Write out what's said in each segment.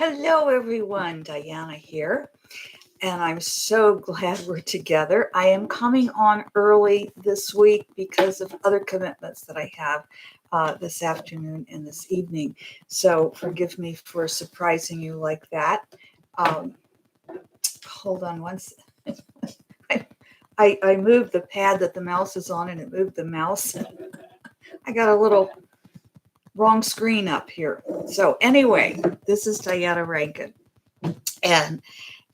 Hello, everyone. Diana here, and I'm so glad we're together. I am coming on early this week because of other commitments that I have this afternoon and this evening. So forgive me for surprising you like that. Um, Hold on one second. I moved the pad that the mouse is on, and it moved the mouse. I got a little wrong screen up here. So anyway, this is Diana Rankin, and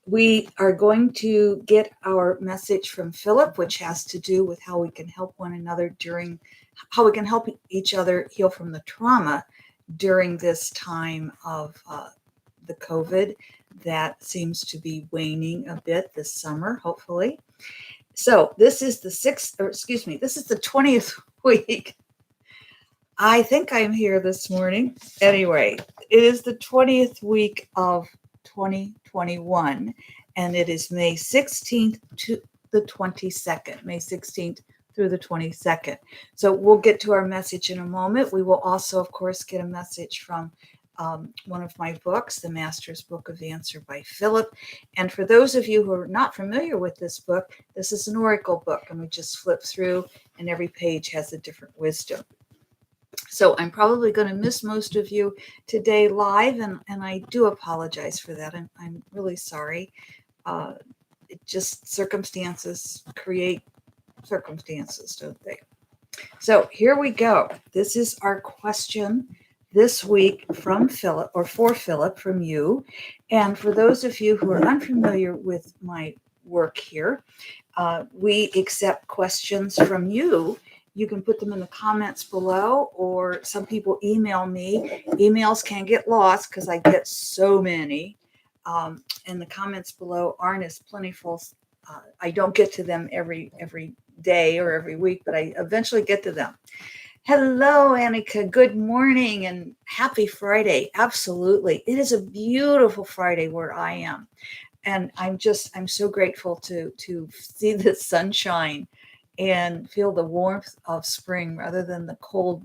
we are going to get our message from Phillip, which has to do with how we can help one another how we can help each other heal from the trauma during this time of the COVID that seems to be waning a bit this summer, hopefully. So this is this is the 20th week. I think I'm here this morning. Anyway, it is the 20th week of 2021, and it is May 16th to the 22nd, May 16th through the 22nd. So we'll get to our message in a moment. We will also, of course, get a message from one of my books, The Master's Book of Answer by Phillip. And for those of you who are not familiar with this book, this is an oracle book, and we just flip through, and every page has a different wisdom. So I'm probably going to miss most of you today live, and I do apologize for that. I'm really sorry. It just circumstances create circumstances, don't they? So here we go. This is our question this week from Phillip, or for Phillip, from you. And for those of you who are unfamiliar with my work here, we accept questions from you. You can put them in the comments below, or some people email me. Emails can get lost because I get so many. And the comments below aren't as plentiful. I don't get to them every day or every week, but I eventually get to them. Hello, Annika. Good morning and happy Friday. Absolutely. It is a beautiful Friday where I am. And I'm so grateful to see the sunshine and feel the warmth of spring rather than the cold,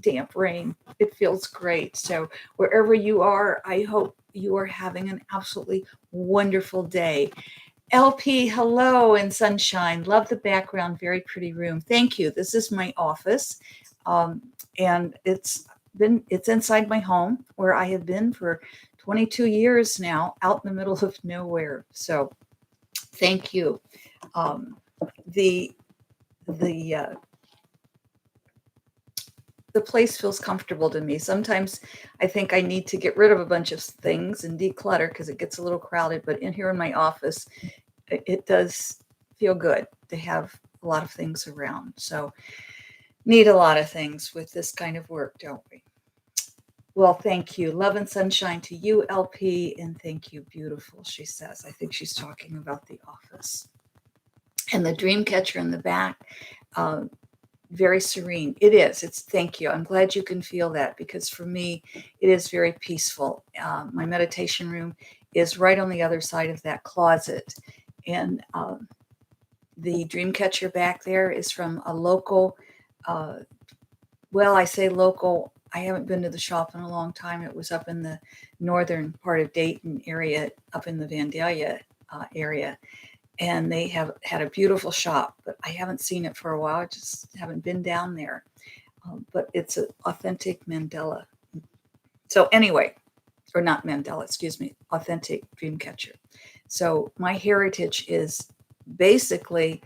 damp rain. It feels great. So wherever you are, I hope you are having an absolutely wonderful day. LP, hello, and sunshine. Love the background. Very pretty room. Thank you. This is my office. And it's inside my home where I have been for 22 years now, out in the middle of nowhere. So thank you. The place feels comfortable to me. Sometimes I think I need to get rid of a bunch of things and declutter because it gets a little crowded. But in here in my office, it does feel good to have a lot of things around. So need a lot of things with this kind of work, don't we? Well, thank you. Love and sunshine to you, LP, and thank you, beautiful, she says. I think she's talking about the office. And the dream catcher in the back, very serene. It is. Thank you. I'm glad you can feel that, because for me, it is very peaceful. My meditation room is right on the other side of that closet. And the dream catcher back there is from a local, well, I say local, I haven't been to the shop in a long time. It was up in the northern part of Dayton area, up in the Vandalia area. And they have had a beautiful shop, but I haven't seen it for a while. I just haven't been down there. But it's an authentic Mandela. So anyway, or not Mandela, excuse me, authentic dream catcher. So my heritage is basically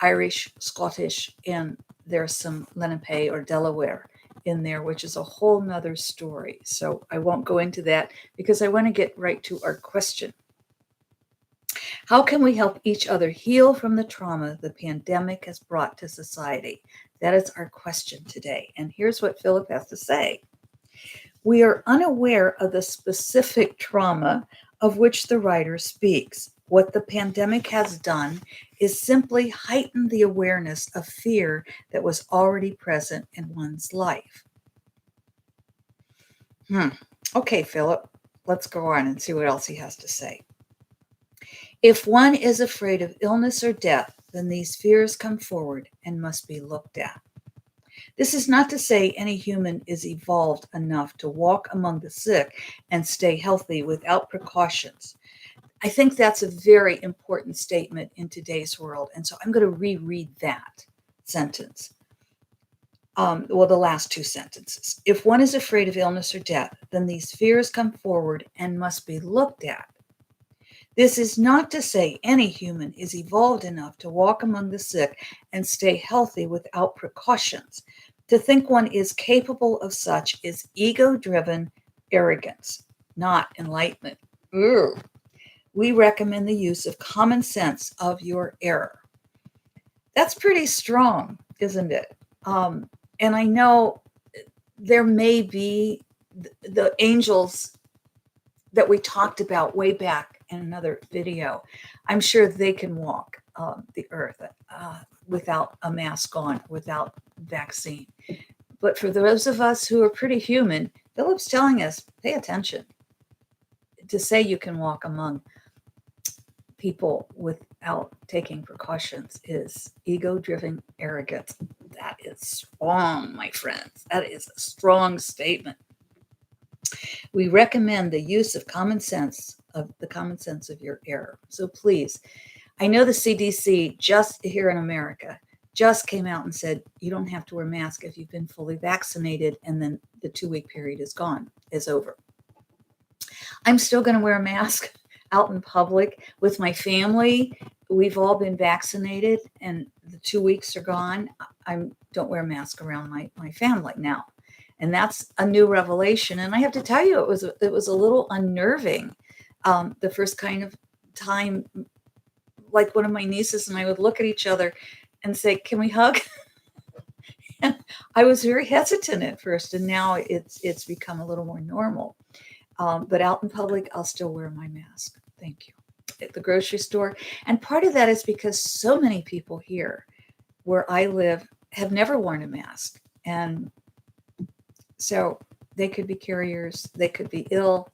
Irish, Scottish, and there's some Lenape or Delaware in there, which is a whole nother story. So I won't go into that because I want to get right to our question. How can we help each other heal from the trauma the pandemic has brought to society? That is our question today. And here's what Phillip has to say. We are unaware of the specific trauma of which the writer speaks. What the pandemic has done is simply heighten the awareness of fear that was already present in one's life. Okay, Phillip, let's go on and see what else he has to say. If one is afraid of illness or death, then these fears come forward and must be looked at. This is not to say any human is evolved enough to walk among the sick and stay healthy without precautions. I think that's a very important statement in today's world. And so I'm going to reread that sentence. The last two sentences. If one is afraid of illness or death, then these fears come forward and must be looked at. This is not to say any human is evolved enough to walk among the sick and stay healthy without precautions. To think one is capable of such is ego-driven arrogance, not enlightenment. Ooh. We recommend the use of common sense of your error. That's pretty strong, isn't it? And I know there may be the angels that we talked about way back in another video. I'm sure they can walk the earth without a mask on, without vaccine. But for those of us who are pretty human, Philip's telling us, pay attention. To say you can walk among people without taking precautions is ego-driven arrogance. That is strong, my friends. That is a strong statement. We recommend the use of the common sense of your error. So please, I know the CDC just here in America just came out and said you don't have to wear a mask if you've been fully vaccinated, and then the 2-week period is over. I'm still going to wear a mask out in public with my family. We've all been vaccinated and the 2 weeks are gone. I don't wear a mask around my family now. And that's a new revelation. And I have to tell you, it was a little unnerving. The first kind of time, like one of my nieces and I would look at each other and say, can we hug? And I was very hesitant at first, and now it's become a little more normal. But out in public, I'll still wear my mask. Thank you. At the grocery store. And part of that is because so many people here where I live have never worn a mask. And so they could be carriers, they could be ill.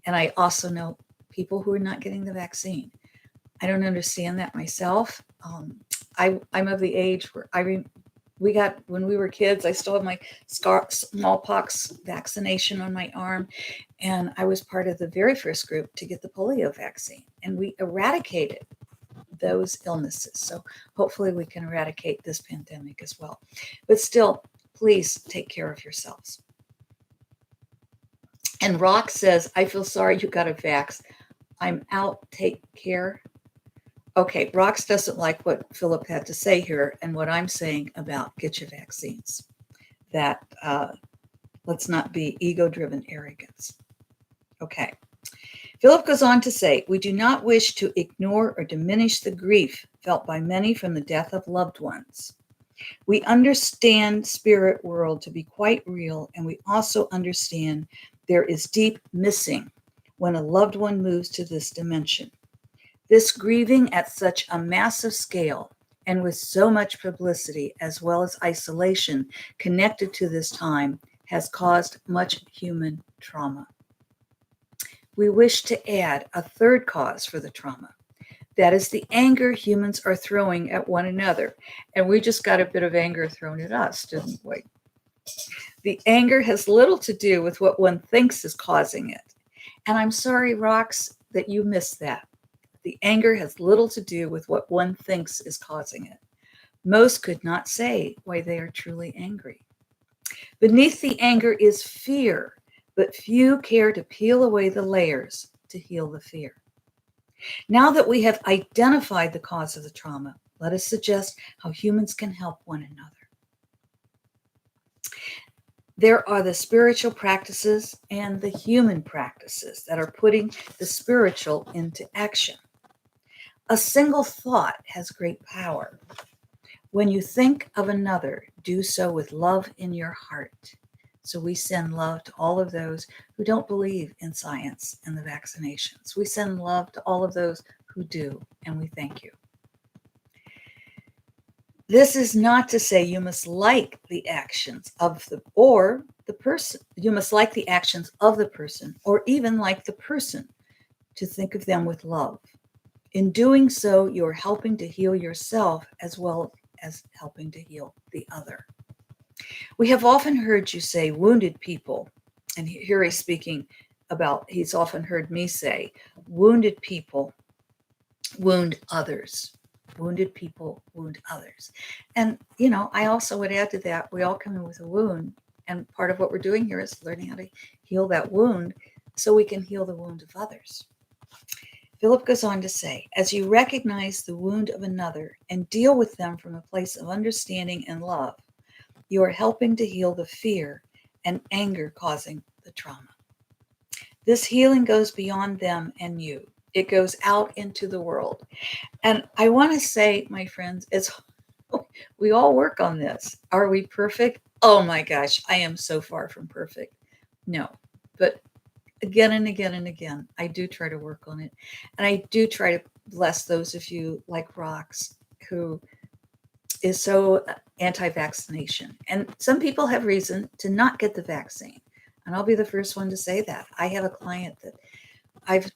And I also know people who are not getting the vaccine. I don't understand that myself. I'm of the age where we got, when we were kids, I still have my smallpox vaccination on my arm. And I was part of the very first group to get the polio vaccine. And we eradicated those illnesses. So hopefully we can eradicate this pandemic as well. But still, please take care of yourselves. And Rock says, I feel sorry you got a vax. I'm out. Take care. Okay, Rox doesn't like what Philip had to say here and what I'm saying about get your vaccines. That let's not be ego-driven arrogance. Okay. Philip goes on to say, we do not wish to ignore or diminish the grief felt by many from the death of loved ones. We understand spirit world to be quite real, and we also understand there is deep missing when a loved one moves to this dimension. This grieving at such a massive scale and with so much publicity as well as isolation connected to this time has caused much human trauma. We wish to add a third cause for the trauma. That is the anger humans are throwing at one another. And we just got a bit of anger thrown at us, didn't we? The anger has little to do with what one thinks is causing it. And I'm sorry, Rox, that you missed that. The anger has little to do with what one thinks is causing it. Most could not say why they are truly angry. Beneath the anger is fear, but few care to peel away the layers to heal the fear. Now that we have identified the cause of the trauma, let us suggest how humans can help one another. There are the spiritual practices and the human practices that are putting the spiritual into action. A single thought has great power. When you think of another, do so with love in your heart. So we send love to all of those who don't believe in science and the vaccinations. We send love to all of those who do, and we thank you. This is not to say you must like the actions of the person. You must like the actions of the person, or even like the person, to think of them with love. In doing so, you're helping to heal yourself as well as helping to heal the other. We have often heard you say wounded people, and here he's speaking about, he's often heard me say, wounded people wound others. Wounded people wound others. And, I also would add to that, we all come in with a wound. And part of what we're doing here is learning how to heal that wound so we can heal the wound of others. Philip goes on to say, as you recognize the wound of another and deal with them from a place of understanding and love, you are helping to heal the fear and anger causing the trauma. This healing goes beyond them and you. It goes out into the world. And I want to say, my friends, we all work on this. Are we perfect? Oh my gosh, I am so far from perfect. No, but again and again and again, I do try to work on it. And I do try to bless those of you like Rox, who is so anti-vaccination. And some people have reason to not get the vaccine. And I'll be the first one to say that. I have a client that I've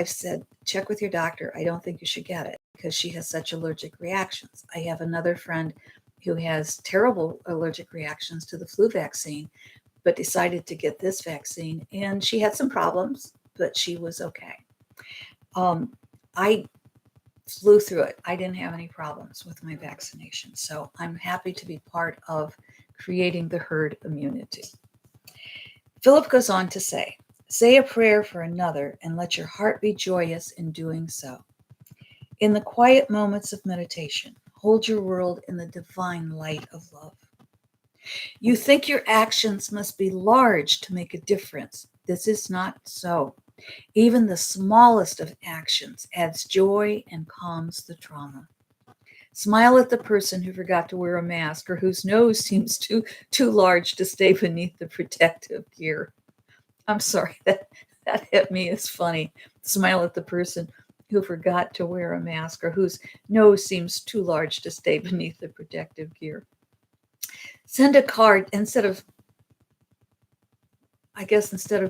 said, check with your doctor. I don't think you should get it because she has such allergic reactions. I have another friend who has terrible allergic reactions to the flu vaccine, but decided to get this vaccine. And she had some problems, but she was okay. I flew through it. I didn't have any problems with my vaccination. So I'm happy to be part of creating the herd immunity. Philip goes on to say a prayer for another and let your heart be joyous in doing so. In the quiet moments of meditation, hold your world in the divine light of love. You think your actions must be large to make a difference. This is not so. Even the smallest of actions adds joy and calms the trauma. Smile at the person who forgot to wear a mask or whose nose seems too large to stay beneath the protective gear. I'm sorry, that hit me as funny. Smile at the person who forgot to wear a mask or whose nose seems too large to stay beneath the protective gear. Send a card instead of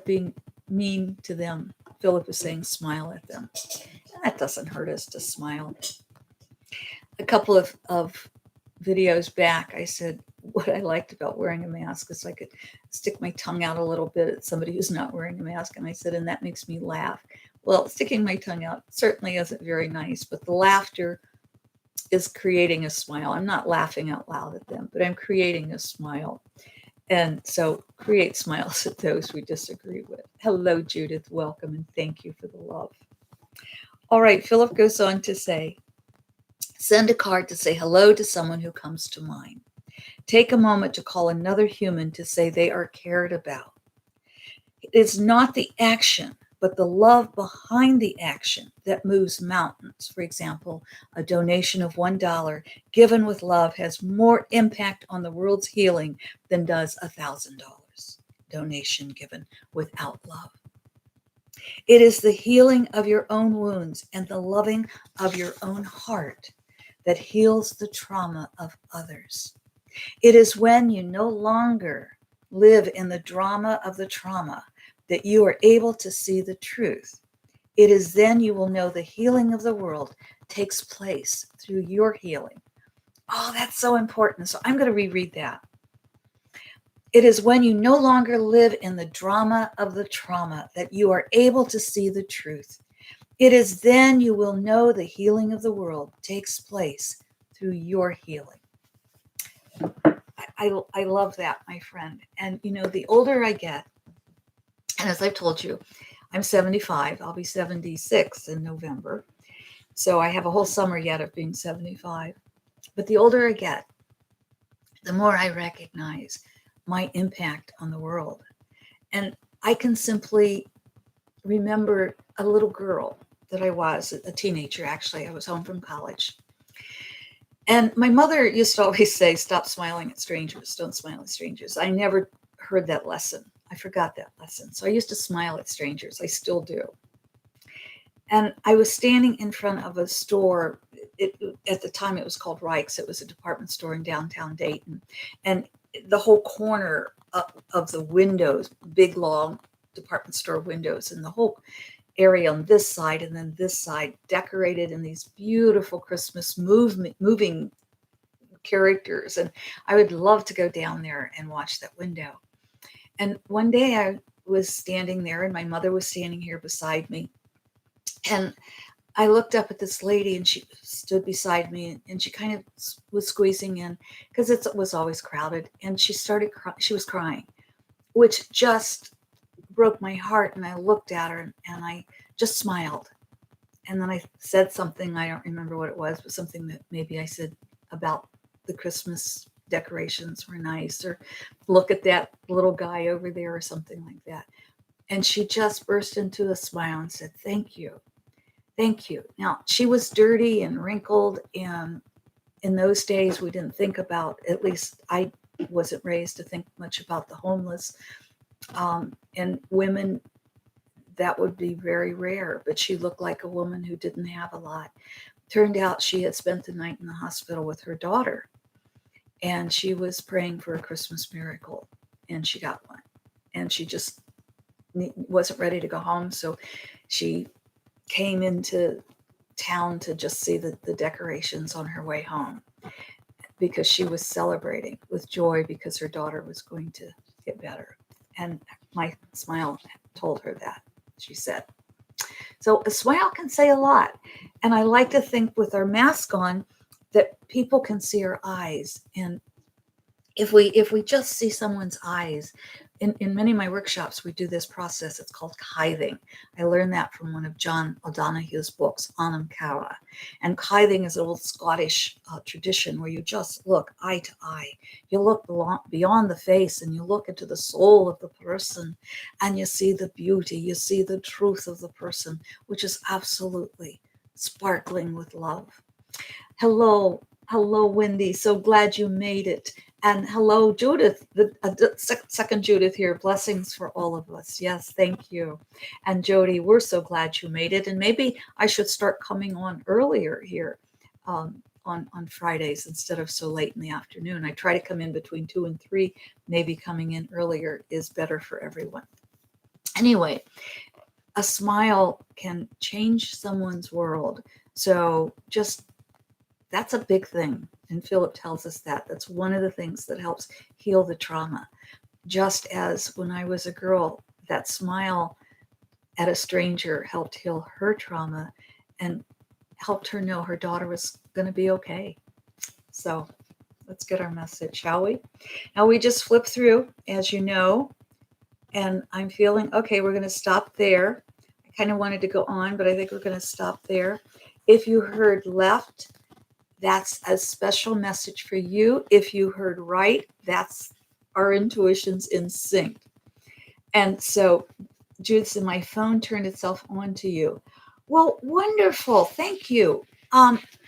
being mean to them. Philip is saying smile at them. That doesn't hurt us to smile. A couple of videos back, I said what I liked about wearing a mask is I could stick my tongue out a little bit at somebody who's not wearing a mask. And I said, and that makes me laugh. Well, sticking my tongue out certainly isn't very nice, but the laughter is creating a smile. I'm not laughing out loud at them, but I'm creating a smile. And so create smiles at those we disagree with. Hello, Judith. Welcome, and thank you for the love. All right, Philip goes on to say, send a card to say hello to someone who comes to mind. Take a moment to call another human to say they are cared about. It's not the action, but the love behind the action that moves mountains. For example, a donation of $1 given with love has more impact on the world's healing than does $1,000 donation given without love. It is the healing of your own wounds and the loving of your own heart that heals the trauma of others. It is when you no longer live in the drama of the trauma that you are able to see the truth. It is then you will know the healing of the world takes place through your healing. Oh, that's so important. So I'm going to reread that. It is when you no longer live in the drama of the trauma that you are able to see the truth. It is then you will know the healing of the world takes place through your healing. I love that, my friend. And, the older I get, and as I've told you, I'm 75. I'll be 76 in November. So I have a whole summer yet of being 75. But the older I get, the more I recognize my impact on the world. And I can simply remember a little girl that I was, a teenager, actually. I was home from college. And my mother used to always say, stop smiling at strangers. Don't smile at strangers. I never heard that lesson. I forgot that lesson. So I used to smile at strangers. I still do. And I was standing in front of a store. At the time, it was called Reich's. It was a department store in downtown Dayton. And the whole corner of the windows, big, long department store windows, and the whole area on this side and then this side decorated in these beautiful Christmas moving characters. And I would love to go down there and watch that window. And one day I was standing there and my mother was standing here beside me. And I looked up at this lady and she stood beside me and she kind of was squeezing in because it was always crowded. And she she was crying, which just broke my heart. And I looked at her and I just smiled. And then I said something, I don't remember what it was, but something that maybe I said about the Christmas decorations were nice, or look at that little guy over there, or something like that. And she just burst into a smile and said, "Thank you. Thank you." Now, she was dirty and wrinkled, and in those days, we didn't think about, at least I wasn't raised to think much about the homeless. And women, that would be very rare, but she looked like a woman who didn't have a lot. Turned out she had spent the night in the hospital with her daughter, and she was praying for a Christmas miracle, and she got one. And she just wasn't ready to go home, so she came into town to just see the decorations on her way home, because she was celebrating with joy because her daughter was going to get better. And my smile told her that. She said, so a smile can say a lot. And I like to think with our mask on that people can see our eyes. And if we just see someone's eyes, in many of my workshops, we do this process. It's called tithing. I learned that from one of John O'Donoghue's books, Anam Cara. And tithing is an old Scottish tradition where you just look eye to eye. You look beyond the face and you look into the soul of the person and you see the beauty, you see the truth of the person, which is absolutely sparkling with love. Hello, Wendy. So glad you made it. And hello, Judith, the second Judith here. Blessings for all of us. Yes, thank you. And Jody, we're so glad you made it. And maybe I should start coming on earlier here on Fridays instead of so late in the afternoon. I try to come in between 2 and 3. Maybe coming in earlier is better for everyone. Anyway, a smile can change someone's world. So just that's a big thing. And Phillip tells us that. That's one of the things that helps heal the trauma. Just as when I was a girl, that smile at a stranger helped heal her trauma and helped her know her daughter was going to be okay. So let's get our message, shall we? Now we just flip through, as you know, and I'm feeling, okay, we're going to stop there. I kind of wanted to go on, but I think we're going to stop there. If you heard left, that's a special message for you. If you heard right, that's our intuitions in sync. And so, Judith said, my phone turned itself on to you. Well, wonderful. Thank you.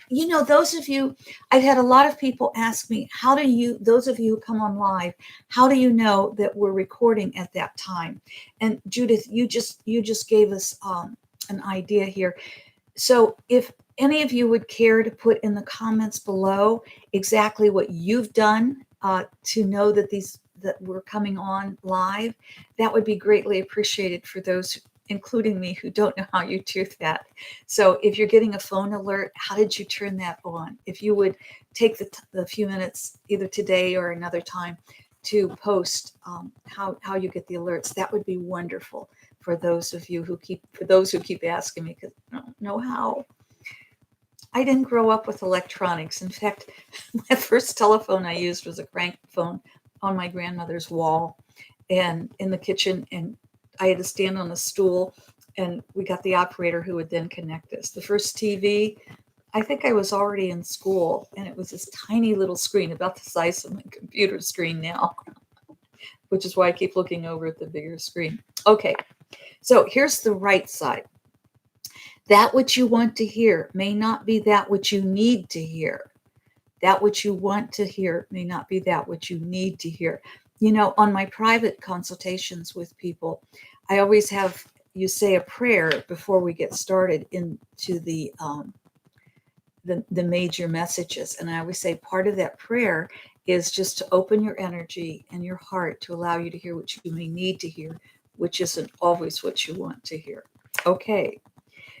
You know, those of you, I've had a lot of people ask me, how do you, those of you who come on live, how do you know that we're recording at that time? And Judith, you just gave us an idea here. So if any of you would care to put in the comments below exactly what you've done to know that that we're coming on live, that would be greatly appreciated for those, including me, who don't know how you do that. So if you're getting a phone alert, how did you turn that on? If you would take the few minutes either today or another time to post how you get the alerts, that would be wonderful for those of you who keep asking me, because I don't know how. I didn't grow up with electronics. In fact, my first telephone I used was a crank phone on my grandmother's wall and in the kitchen, and I had to stand on a stool, and we got the operator who would then connect us. The first TV, I think I was already in school, and it was this tiny little screen about the size of my computer screen now, which is why I keep looking over at the bigger screen. Okay, so here's the right side. That which you want to hear may not be that which you need to hear. That which you want to hear may not be that which you need to hear. You know, on my private consultations with people, I always have you say a prayer before we get started into the major messages. And I always say part of that prayer is just to open your energy and your heart to allow you to hear what you may need to hear, which isn't always what you want to hear. Okay.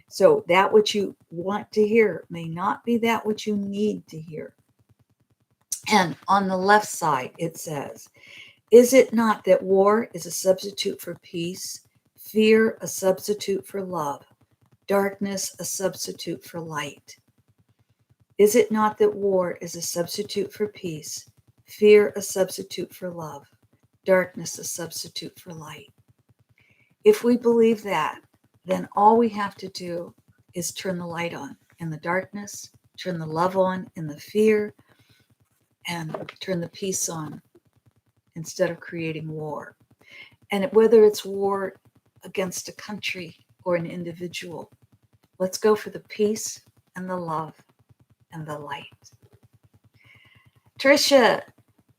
So that which you want to hear may not be that which you need to hear. And on the left side, it says, is it not that war is a substitute for peace, fear a substitute for love, darkness a substitute for light? Is it not that war is a substitute for peace, fear a substitute for love, darkness a substitute for light? If we believe that, then all we have to do is turn the light on in the darkness, turn the love on in the fear, and turn the peace on instead of creating war. And whether it's war against a country or an individual, let's go for the peace and the love and the light. Tricia,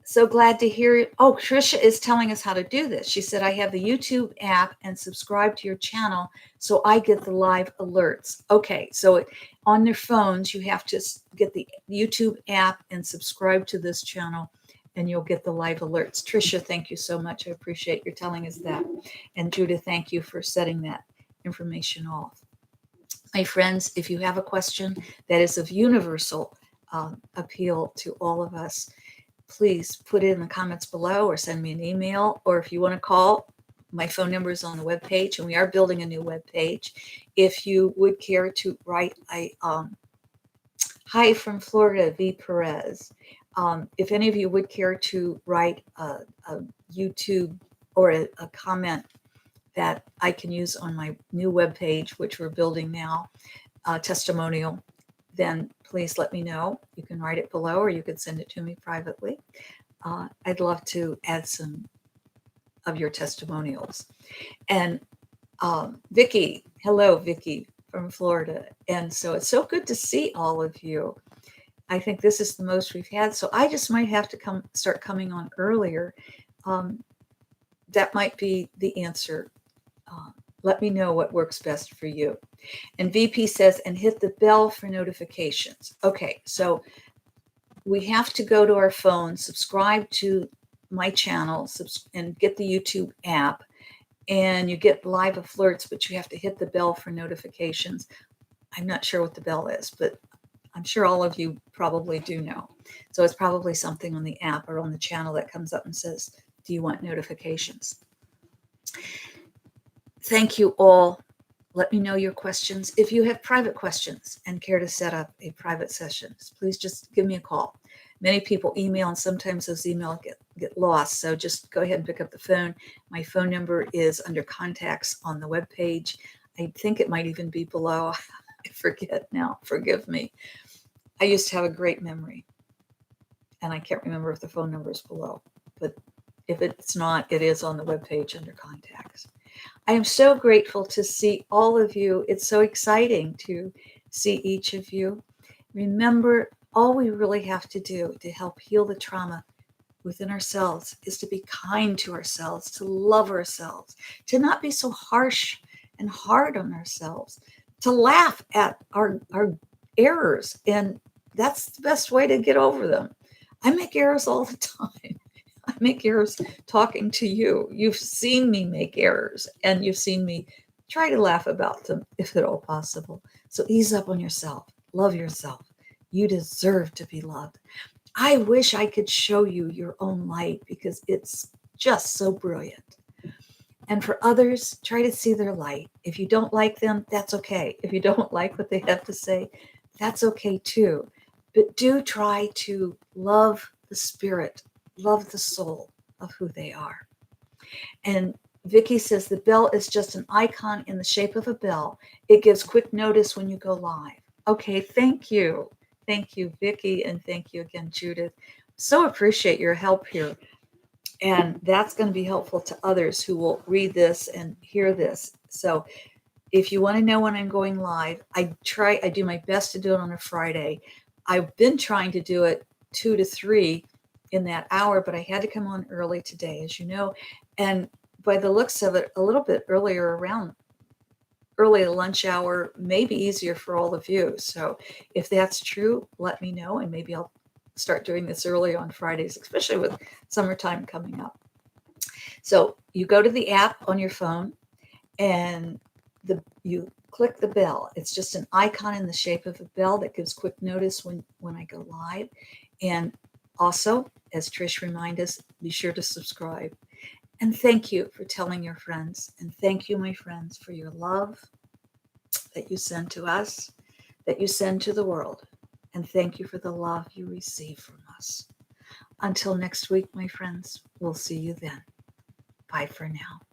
so glad to hear it. Oh, Tricia is telling us how to do this. She said, I have the YouTube app and subscribe to your channel so I get the live alerts. Okay, so on their phones, you have to get the YouTube app and subscribe to this channel, and you'll get the live alerts. Tricia, thank you so much. I appreciate your telling us that. And Judith, thank you for setting that information off. My friends, if you have a question that is of universal appeal to all of us, please put it in the comments below or send me an email. Or if you want to call, my phone number is on the webpage, and we are building a new webpage. If you would care to write a hi from Florida, V. Perez. If any of you would care to write a YouTube or a comment that I can use on my new webpage, which we're building now, testimonial, then please let me know. You can write it below, or you could send it to me privately. I'd love to add some of your testimonials. And Vicki, hello, Vicki from Florida. And so it's so good to see all of you. I think this is the most we've had. So I just might have to start coming on earlier. That might be the answer. Let me know what works best for you. And VP says, and hit the bell for notifications. Okay, so we have to go to our phone, subscribe to my channel, and get the YouTube app, and you get live alerts, but you have to hit the bell for notifications. I'm not sure what the bell is, but I'm sure all of you probably do know. So it's probably something on the app or on the channel that comes up and says, do you want notifications? Thank you all. Let me know your questions. If you have private questions and care to set up a private session, please just give me a call. Many people email, and sometimes those emails get lost. So just go ahead and pick up the phone. My phone number is under contacts on the webpage. I think it might even be below. I forget now. Forgive me. I used to have a great memory, and I can't remember if the phone number is below. But if it's not, it is on the webpage under contacts. I am so grateful to see all of you. It's so exciting to see each of you. Remember, all we really have to do to help heal the trauma within ourselves is to be kind to ourselves, to love ourselves, to not be so harsh and hard on ourselves, to laugh at our errors. And that's the best way to get over them. I make errors all the time. I make errors talking to you. You've seen me make errors, and you've seen me try to laugh about them if at all possible. So ease up on yourself. Love yourself. You deserve to be loved. I wish I could show you your own light because it's just so brilliant. And for others, try to see their light. If you don't like them, that's okay. If you don't like what they have to say, that's okay too. But do try to love the spirit, love the soul of who they are. And Vicki says the bell is just an icon in the shape of a bell. It gives quick notice when you go live. Okay, thank you. Thank you, Vicki, and thank you again, Judith. So appreciate your help here. And that's going to be helpful to others who will read this and hear this. So if you want to know when I'm going live, I do my best to do it on a Friday. I've been trying to do it 2 to 3 in that hour, but I had to come on early today, as you know. And by the looks of it, a little bit earlier, around early lunch hour, may be easier for all of you. So if that's true, let me know, and maybe I'll start doing this early on Fridays, especially with summertime coming up. So you go to the app on your phone, and you click the bell. It's just an icon in the shape of a bell that gives quick notice when I go live. And Also, as Trish reminded us, be sure to subscribe. And thank you for telling your friends. And thank you, my friends, for your love that you send to us, that you send to the world. And thank you for the love you receive from us. Until next week, my friends, we'll see you then. Bye for now.